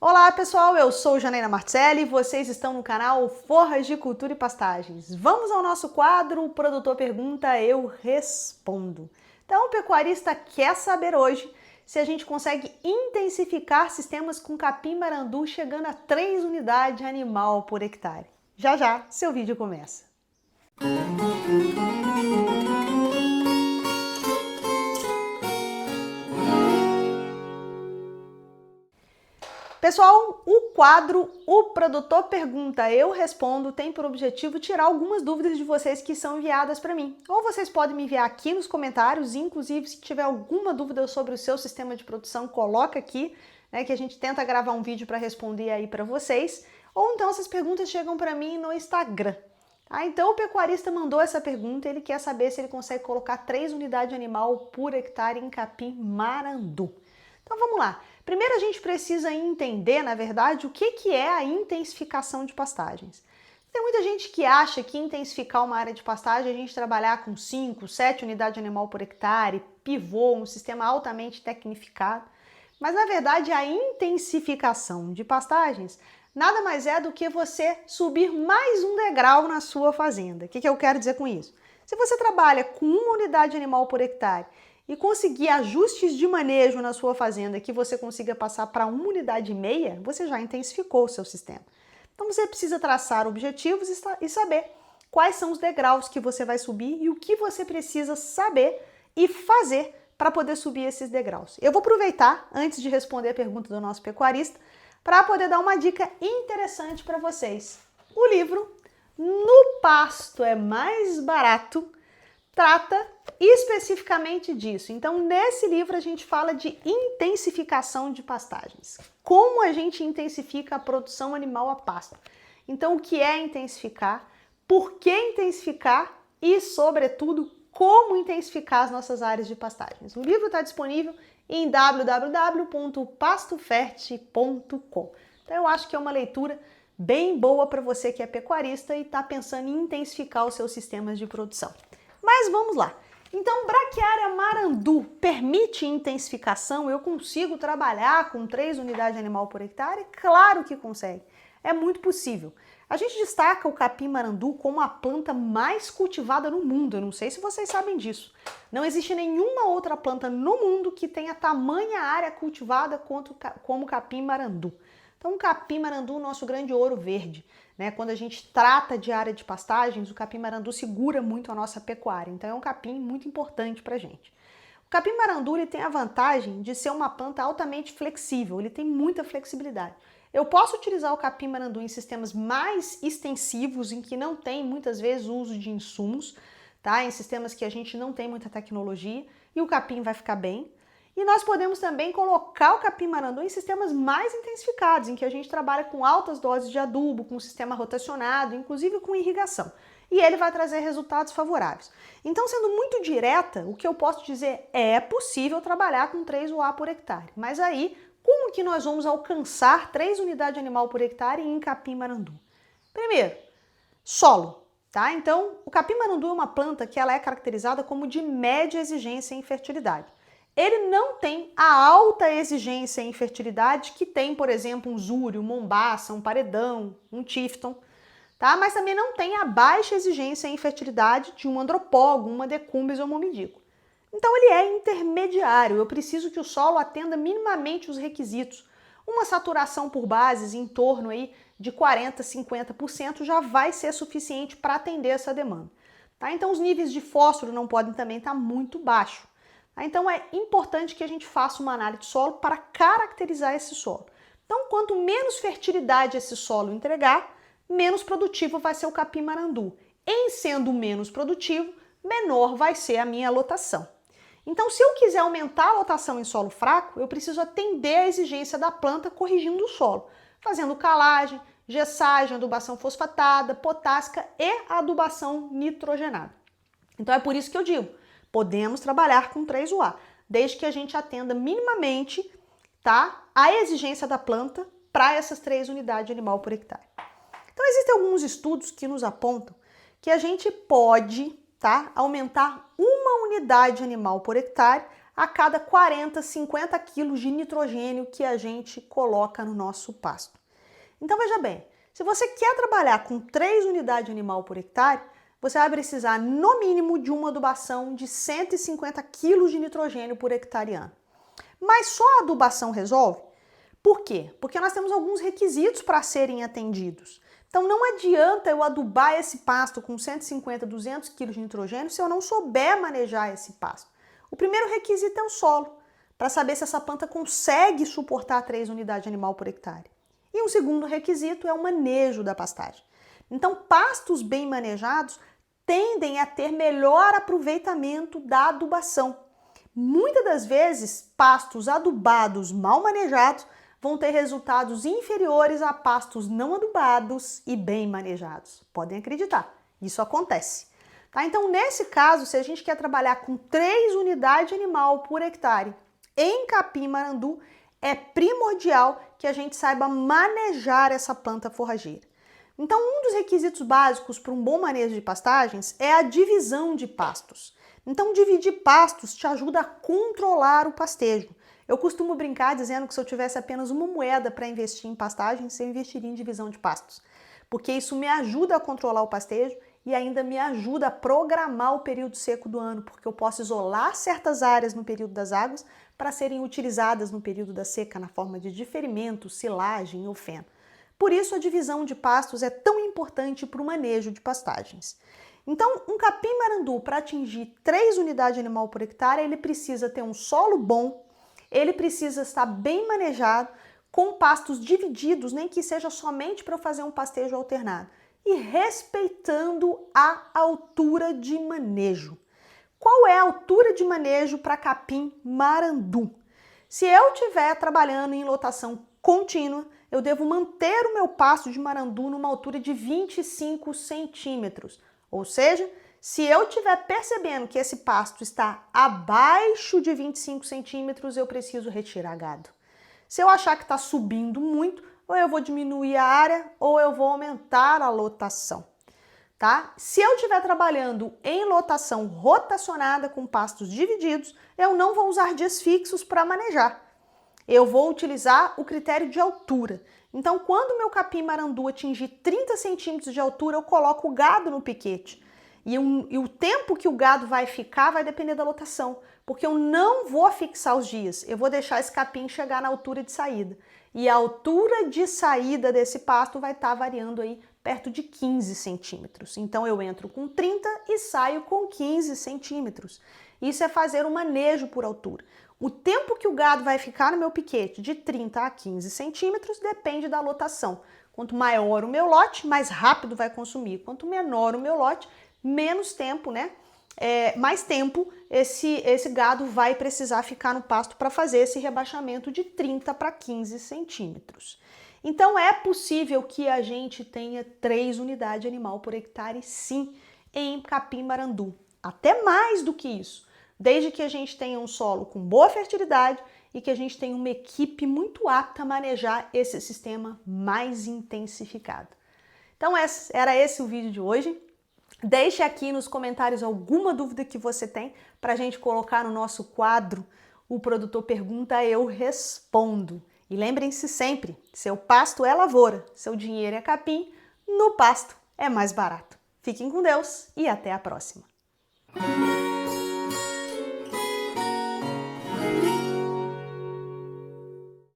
Olá pessoal, eu sou Janaína Marcelli e vocês estão no canal Forragicultura e Pastagens. Vamos ao nosso quadro, o produtor pergunta, eu respondo. Então o pecuarista quer saber hoje se a gente consegue intensificar sistemas com capim-marandu chegando a 3 unidades animal por hectare. Já já, seu vídeo começa. Pessoal, o quadro O Produtor Pergunta, Eu Respondo tem por objetivo tirar algumas dúvidas de vocês que são enviadas para mim. Ou vocês podem me enviar aqui nos comentários, inclusive se tiver alguma dúvida sobre o seu sistema de produção, coloca aqui, né, que a gente tenta gravar um vídeo para responder aí para vocês. Ou então essas perguntas chegam para mim no Instagram. Tá? Então o pecuarista mandou essa pergunta, ele quer saber se ele consegue colocar 3 unidades animal por hectare em capim-marandu. Então vamos lá. Primeiro a gente precisa entender, na verdade, o que é a intensificação de pastagens. Tem muita gente que acha que intensificar uma área de pastagem é a gente trabalhar com 5, 7 unidades de animal por hectare, pivô, um sistema altamente tecnificado. Mas na verdade a intensificação de pastagens nada mais é do que você subir mais um degrau na sua fazenda. O que eu quero dizer com isso? Se você trabalha com 1 unidade de animal por hectare e conseguir ajustes de manejo na sua fazenda que você consiga passar para 1,5 unidade, você já intensificou o seu sistema. Então você precisa traçar objetivos e saber quais são os degraus que você vai subir e o que você precisa saber e fazer para poder subir esses degraus. Eu vou aproveitar, antes de responder a pergunta do nosso pecuarista, para poder dar uma dica interessante para vocês. O livro No Pasto é Mais Barato trata especificamente disso. Então, nesse livro a gente fala de intensificação de pastagens. Como a gente intensifica a produção animal a pasto. Então, o que é intensificar, por que intensificar e, sobretudo, como intensificar as nossas áreas de pastagens. O livro está disponível em www.pastofert.com. Então, eu acho que é uma leitura bem boa para você que é pecuarista e está pensando em intensificar os seus sistemas de produção. Mas vamos lá. Então, braquiária marandu permite intensificação? Eu consigo trabalhar com 3 unidades de animal por hectare? Claro que consegue. É muito possível. A gente destaca o capim-marandu como a planta mais cultivada no mundo. Eu não sei se vocês sabem disso. Não existe nenhuma outra planta no mundo que tenha tamanha área cultivada como o capim-marandu. Então, o capim-marandu, nosso grande ouro verde. Né? Quando a gente trata de área de pastagens, o capim-marandu segura muito a nossa pecuária. Então, é um capim muito importante para a gente. O capim-marandu ele tem a vantagem de ser uma planta altamente flexível. Ele tem muita flexibilidade. Eu posso utilizar o capim-marandu em sistemas mais extensivos, em que não tem muitas vezes o uso de insumos, tá? Em sistemas que a gente não tem muita tecnologia, e o capim vai ficar bem. E nós podemos também colocar o capim-marandu em sistemas mais intensificados, em que a gente trabalha com altas doses de adubo, com sistema rotacionado, inclusive com irrigação. E ele vai trazer resultados favoráveis. Então, sendo muito direta, o que eu posso dizer é possível trabalhar com 3 UA por hectare. Mas aí, como que nós vamos alcançar 3 unidades de animal por hectare em capim-marandu? Primeiro, solo. Tá? Então, o capim-marandu é uma planta que ela é caracterizada como de média exigência em fertilidade. Ele não tem a alta exigência em fertilidade que tem, por exemplo, um zúrio, um mombaça, um paredão, um tifton, tá? Mas também não tem a baixa exigência em fertilidade de um andropógon, uma decumbens ou momidico. Então ele é intermediário, eu preciso que o solo atenda minimamente os requisitos. Uma saturação por bases em torno aí de 40%, 50% já vai ser suficiente para atender essa demanda. Tá? Então os níveis de fósforo não podem também estar muito baixos. Então é importante que a gente faça uma análise de solo para caracterizar esse solo. Então, quanto menos fertilidade esse solo entregar, menos produtivo vai ser o capim-marandu. Em sendo menos produtivo, menor vai ser a minha lotação. Então, se eu quiser aumentar a lotação em solo fraco, eu preciso atender a exigência da planta corrigindo o solo, fazendo calagem, gessagem, adubação fosfatada, potássica e adubação nitrogenada. Então é por isso que eu digo, podemos trabalhar com 3 UA, desde que a gente atenda minimamente, tá, a exigência da planta para essas 3 unidades de animal por hectare. Então existem alguns estudos que nos apontam que a gente pode, tá, aumentar 1 unidade de animal por hectare a cada 40, 50 quilos de nitrogênio que a gente coloca no nosso pasto. Então veja bem, se você quer trabalhar com 3 unidades animal por hectare, você vai precisar no mínimo de uma adubação de 150 quilos de nitrogênio por hectare ano. Mas só a adubação resolve? Por quê? Porque nós temos alguns requisitos para serem atendidos. Então não adianta eu adubar esse pasto com 150, 200 quilos de nitrogênio se eu não souber manejar esse pasto. O primeiro requisito é o solo, para saber se essa planta consegue suportar 3 unidades animal por hectare. E um segundo requisito é o manejo da pastagem. Então pastos bem manejados tendem a ter melhor aproveitamento da adubação. Muitas das vezes, pastos adubados mal manejados vão ter resultados inferiores a pastos não adubados e bem manejados. Podem acreditar, isso acontece. Tá? Então, nesse caso, se a gente quer trabalhar com 3 unidades animal por hectare em capim-marandu, é primordial que a gente saiba manejar essa planta forrageira. Então, um dos requisitos básicos para um bom manejo de pastagens é a divisão de pastos. Então, dividir pastos te ajuda a controlar o pastejo. Eu costumo brincar dizendo que se eu tivesse apenas uma moeda para investir em pastagens, eu investiria em divisão de pastos, porque isso me ajuda a controlar o pastejo e ainda me ajuda a programar o período seco do ano, porque eu posso isolar certas áreas no período das águas para serem utilizadas no período da seca na forma de diferimento, silagem ou feno. Por isso a divisão de pastos é tão importante para o manejo de pastagens. Então, um capim-marandu, para atingir 3 unidades animal por hectare, ele precisa ter um solo bom, ele precisa estar bem manejado, com pastos divididos, nem que seja somente para eu fazer um pastejo alternado, e respeitando a altura de manejo. Qual é a altura de manejo para capim-marandu? Se eu estiver trabalhando em lotação contínua, eu devo manter o meu pasto de marandu numa altura de 25 centímetros. Ou seja, se eu estiver percebendo que esse pasto está abaixo de 25 centímetros, eu preciso retirar gado. Se eu achar que está subindo muito, ou eu vou diminuir a área ou eu vou aumentar a lotação. Tá? Se eu estiver trabalhando em lotação rotacionada com pastos divididos, eu não vou usar dias fixos para manejar. Eu vou utilizar o critério de altura. Então, quando o meu capim-marandu atingir 30 centímetros de altura, eu coloco o gado no piquete. E o tempo que o gado vai ficar vai depender da lotação, porque eu não vou fixar os dias, eu vou deixar esse capim chegar na altura de saída. E a altura de saída desse pasto vai estar variando aí perto de 15 centímetros. Então eu entro com 30 e saio com 15 centímetros. Isso é fazer um manejo por altura. O tempo que o gado vai ficar no meu piquete, de 30 a 15 centímetros, depende da lotação. Quanto maior o meu lote, mais rápido vai consumir. Quanto menor o meu lote, menos tempo, né? Mais tempo esse gado vai precisar ficar no pasto para fazer esse rebaixamento de 30 para 15 centímetros. Então é possível que a gente tenha 3 unidades animal por hectare, sim, em capim-marandu. Até mais do que isso, desde que a gente tenha um solo com boa fertilidade e que a gente tenha uma equipe muito apta a manejar esse sistema mais intensificado. Então era esse o vídeo de hoje. Deixe aqui nos comentários alguma dúvida que você tem para a gente colocar no nosso quadro O Produtor Pergunta, Eu Respondo. E lembrem-se sempre, seu pasto é lavoura, seu dinheiro é capim, no pasto é mais barato. Fiquem com Deus e até a próxima.